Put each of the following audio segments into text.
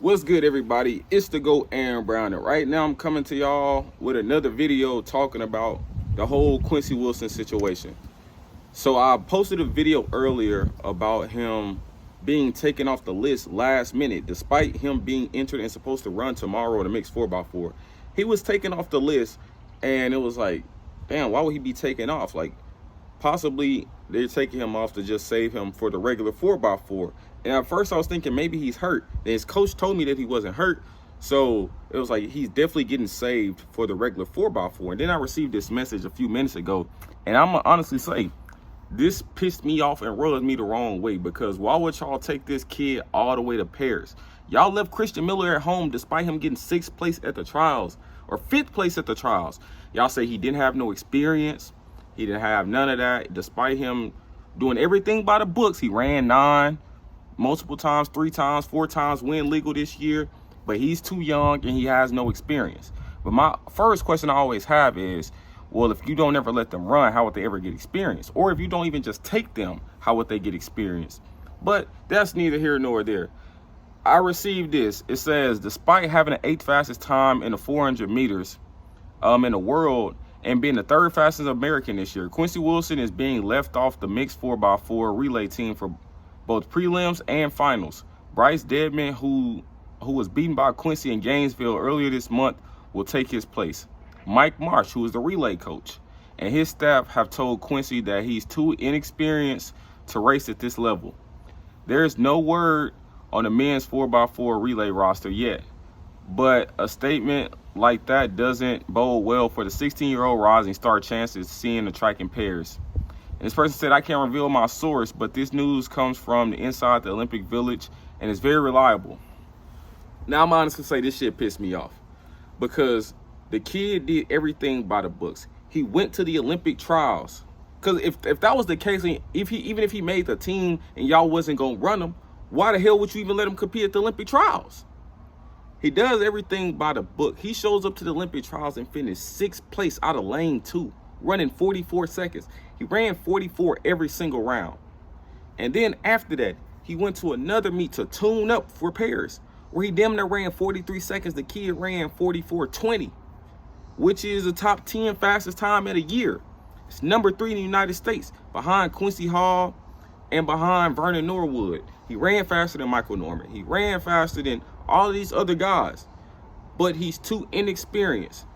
What's good, everybody? It's the GOAT Aaron Brown, and right now I'm coming to y'all with another video talking about the whole Quincy Wilson situation. So I posted a video earlier about him being taken off the list last minute, despite him being entered and supposed to run tomorrow in the mixed 4x4. He was taken off the list, and it was like, damn, why would he be taken off? Like, possibly they're taking him off to just save him for the regular 4x4. And at first I was thinking maybe he's hurt. Then his coach told me that he wasn't hurt. So it was like he's definitely getting saved for the regular 4x4. And then I received this message a few minutes ago. And I'm going to honestly say, this pissed me off and rubbed me the wrong way, because why would y'all take this kid all the way to Paris? Y'all left Christian Miller at home despite him getting 6th place at the trials, or 5th place at the trials. Y'all say he didn't have no experience. He didn't have none of that. Despite him doing everything by the books, he ran 9 multiple times, 3 times, 4 times, win legal this year, but he's too young and he has no experience. But my first question I always have is, well, if you don't ever let them run, how would they ever get experience? Or if you don't even just take them, how would they get experience? But that's neither here nor there. I received this. It says, despite having the 8th fastest time in the 400 meters in the world and being the 3rd fastest American this year, Quincy Wilson is being left off the mixed 4x4 relay team for both prelims and finals. Bryce Deadman, who was beaten by Quincy in Gainesville earlier this month, will take his place. Mike Marsh, who is the relay coach, and his staff have told Quincy that he's too inexperienced to race at this level. There's no word on the men's 4x4 relay roster yet, but a statement like that doesn't bode well for the 16-year-old rising star chances seeing the track in pairs. And this person said, I can't reveal my source, but this news comes from the inside the Olympic Village and it's very reliable. Now, I'm honestly say this shit pissed me off, because the kid did everything by the books. He went to the Olympic trials. Because if that was the case, even if he made the team and y'all wasn't going to run him, why the hell would you even let him compete at the Olympic trials? He does everything by the book. He shows up to the Olympic trials and finished 6th place out of lane 2, running 44 seconds. He ran 44 every single round. And then after that, he went to another meet to tune up for Paris, where he damn near ran 43 seconds. The kid ran 44:20, which is the top 10 fastest time in a year. It's number 3 in the United States, behind Quincy Hall and behind Vernon Norwood. He ran faster than Michael Norman. He ran faster than all of these other guys, but he's too inexperienced.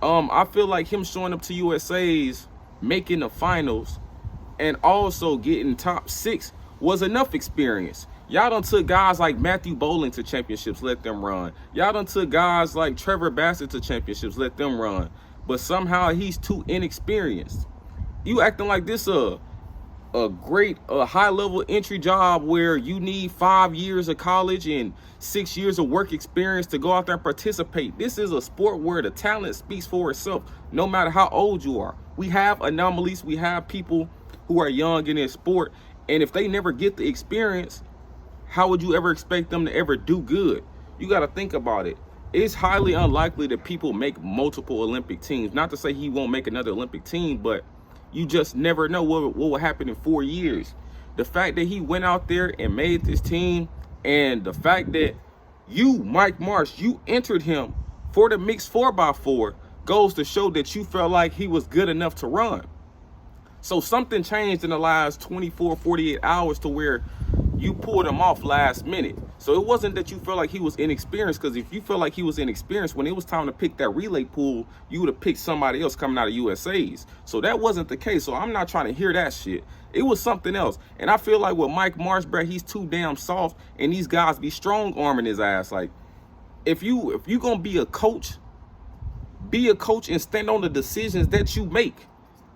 I feel like him showing up to USA's, making the finals, and also getting top 6 was enough experience. Y'all done took guys like Matthew Bowling to championships, let them run. Y'all done took guys like Trevor Bassett to championships, let them run. But somehow he's too inexperienced. You acting like this a great high-level entry job where you need 5 years of college and 6 years of work experience to go out there and participate. This is a sport where the talent speaks for itself, no matter how old you are. We have anomalies. We have people who are young in this sport, and if they never get the experience, how would you ever expect them to ever do good? You got to think about it. It's highly unlikely that people make multiple Olympic teams. Not to say he won't make another Olympic team, but you just never know what will happen in 4 years. The fact that he went out there and made this team, and the fact that you, Mike Marsh, you entered him for the mixed 4x4 goes to show that you felt like he was good enough to run. So something changed in the last 24, 48 hours to where you pulled him off last minute. So it wasn't that you felt like he was inexperienced, because if you felt like he was inexperienced, when it was time to pick that relay pool, you would have picked somebody else coming out of USA's. So that wasn't the case. So I'm not trying to hear that shit. It was something else. And I feel like with Mike Marsh, bro, he's too damn soft, and these guys be strong-arming his ass. Like, if you gonna be a coach and stand on the decisions that you make.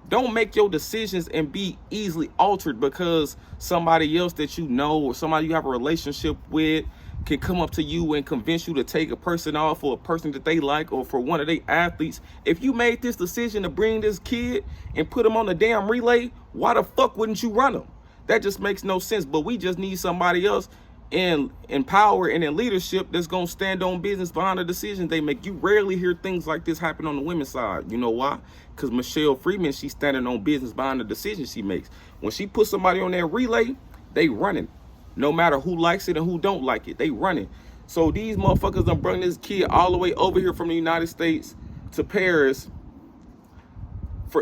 Don't make your decisions and be easily altered because somebody else that you know or somebody you have a relationship with can come up to you and convince you to take a person off, or a person that they like, or for one of their athletes. If you made this decision to bring this kid and put him on the damn relay, why the fuck wouldn't you run him? That just makes no sense. But we just need somebody else in power and in leadership that's going to stand on business behind the decisions they make. You rarely hear things like this happen on the women's side. You know why? Because Michelle Freeman, she's standing on business behind the decisions she makes. When she puts somebody on that relay, they running. No matter who likes it and who don't like it, they running. So these motherfuckers done bring this kid all the way over here from the United States to Paris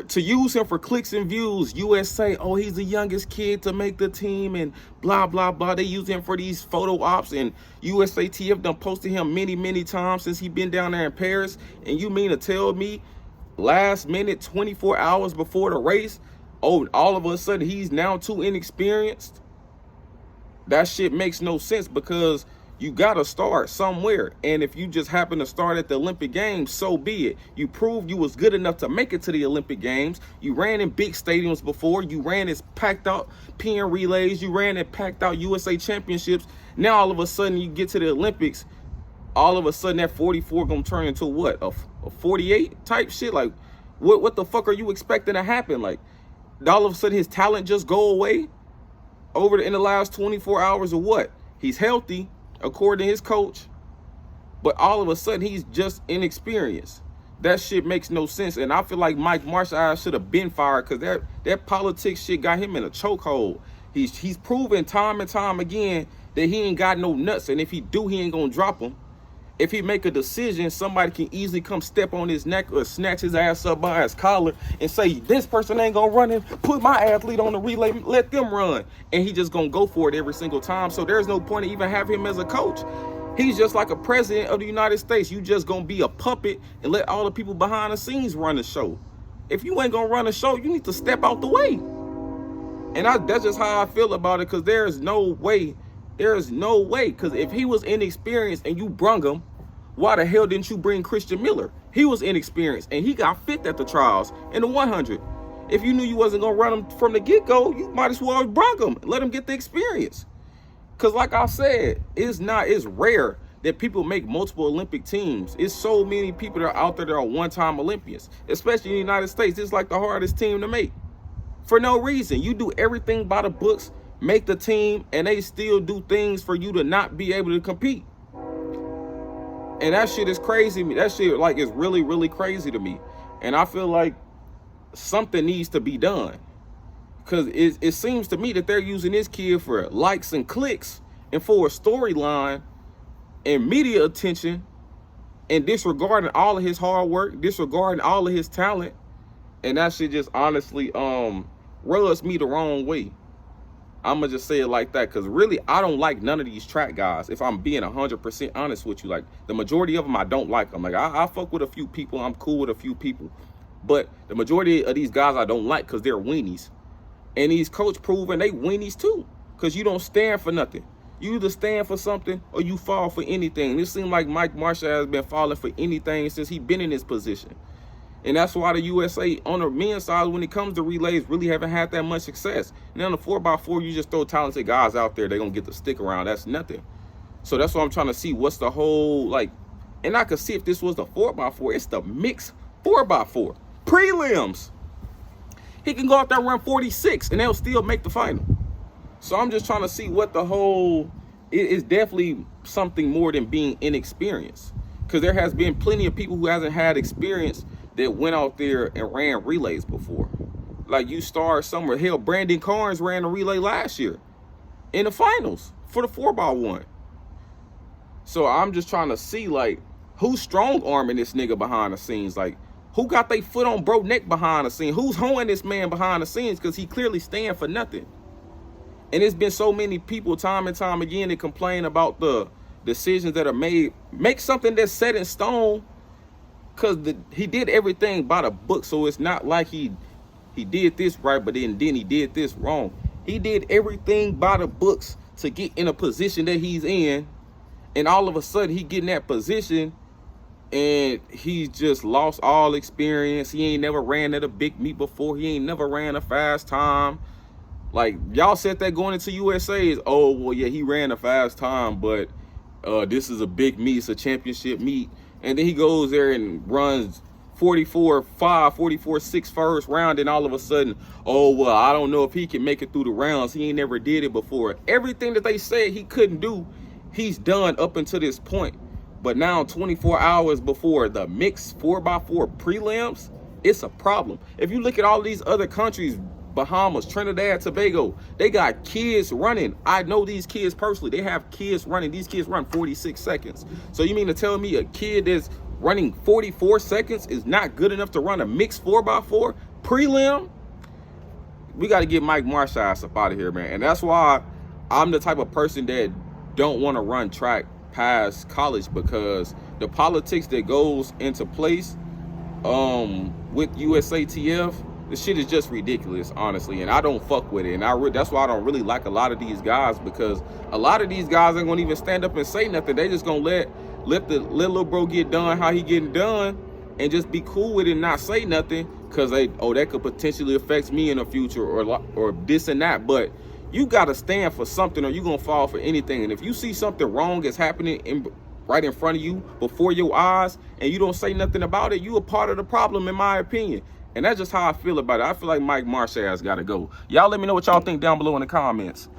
to use him for clicks and views. USA, oh, he's the youngest kid to make the team and blah, blah, blah. They use him for these photo ops, and USATF done posted him many, many times since he been down there in Paris. And you mean to tell me last minute, 24 hours before the race, oh, all of a sudden he's now too inexperienced? That shit makes no sense, because you gotta start somewhere. And if you just happen to start at the Olympic Games, so be it. You proved you was good enough to make it to the Olympic Games. You ran in big stadiums before. You ran as packed out PN relays. You ran and packed out USA championships. Now all of a sudden you get to the Olympics, all of a sudden that 44 gonna turn into what? A 48 type shit? Like, what the fuck are you expecting to happen? Like, all of a sudden his talent just go away in the last 24 hours or what? He's healthy, according to his coach, but all of a sudden he's just inexperienced. That shit makes no sense. And I feel like Mike Marshall should have been fired, because that politics shit got him in a chokehold. He's proven time and time again that he ain't got no nuts, and if he do, he ain't gonna drop him. If he make a decision, somebody can easily come step on his neck or snatch his ass up by his collar and say, this person ain't gonna run and put my athlete on the relay, let them run. And he just gonna go for it every single time. So there's no point to even have him as a coach. He's just like a president of the United States. You just gonna be a puppet and let all the people behind the scenes run the show. If you ain't gonna run the show, you need to step out the way. And that's just how I feel about it, because there's no way, because if he was inexperienced and you brung him, why the hell didn't you bring Christian Miller? He was inexperienced and he got fifth at the trials in the 100. If you knew you wasn't gonna run him from the get-go, you might as well have brung him, let him get the experience. Because like I said, it's rare that people make multiple Olympic teams. It's so many people that are out there that are one-time Olympians, especially in the United States. It's like the hardest team to make for no reason. You do everything by the books, make the team, and they still do things for you to not be able to compete. And that shit is crazy to me. That shit like is really, really crazy to me. And I feel like something needs to be done, because it seems to me that they're using this kid for likes and clicks and for a storyline and media attention, and disregarding all of his hard work, disregarding all of his talent. And that shit just honestly rubs me the wrong way. I'm gonna just say it like that, because really I don't like none of these track guys. If I'm being 100% honest with you, like the majority of them, I don't like them. Like I fuck with a few people, I'm cool with a few people, but the majority of these guys I don't like, because they're weenies. And these coach proven they weenies too, because you don't stand for nothing. You either stand for something or you fall for anything. It seems like Mike Marshall has been falling for anything since he been in this position. And that's why the USA on the men's side, when it comes to relays, really haven't had that much success. And on the 4x4, you just throw talented guys out there, they're going to get the stick around. That's nothing. So that's what I'm trying to see. What's the whole, like, and I could see if this was the 4x4, it's the mixed 4x4. Prelims. He can go out there and run 46, and they'll still make the final. So I'm just trying to see what the whole, it is definitely something more than being inexperienced. Because there has been plenty of people who hasn't had experience that went out there and ran relays before. Like, you start somewhere. Hell, Brandon Carnes ran a relay last year in the finals for the 4x1. So I'm just trying to see, like, who's strong arming this nigga behind the scenes? Like, who got their foot on bro neck behind the scenes? Who's hoeing this man behind the scenes? Because he clearly stand for nothing. And it's been so many people time and time again that complain about the decisions that are made. Make something that's set in stone, because he did everything by the book. So it's not like he did this right, but then he did this wrong. He did everything by the books to get in a position that he's in. And all of a sudden he get in that position and he's just lost all experience. He ain't never ran at a big meet before. He ain't never ran a fast time. Like, y'all said that going into USA is, oh, well, yeah, he ran a fast time, but this is a big meet, it's a championship meet. And then he goes there and runs 44.5, 44.6 first round, and all of a sudden, oh, well, I don't know if he can make it through the rounds. He ain't never did it before. Everything that they said he couldn't do, he's done up until this point. But now 24 hours before the mixed 4x4 prelims, it's a problem. If you look at all these other countries, Bahamas, Trinidad, Tobago. They got kids running. I know these kids personally. They have kids running. These kids run 46 seconds. So you mean to tell me a kid that's running 44 seconds is not good enough to run a mixed 4x4 prelim? We got to get Mike Marshall up out of here, man. And that's why I'm the type of person that don't want to run track past college, because the politics that goes into place with USATF, the shit is just ridiculous, honestly, and I don't fuck with it. And that's why I don't really like a lot of these guys, because a lot of these guys ain't gonna even stand up and say nothing. They just gonna let little bro get done how he getting done and just be cool with it and not say nothing, because that could potentially affect me in the future, or this and that. But you gotta stand for something, or you gonna fall for anything. And if you see something wrong is happening right in front of you, before your eyes, and you don't say nothing about it, you a part of the problem, in my opinion. And that's just how I feel about it. I feel like Mike Marshall has got to go. Y'all let me know what y'all think down below in the comments.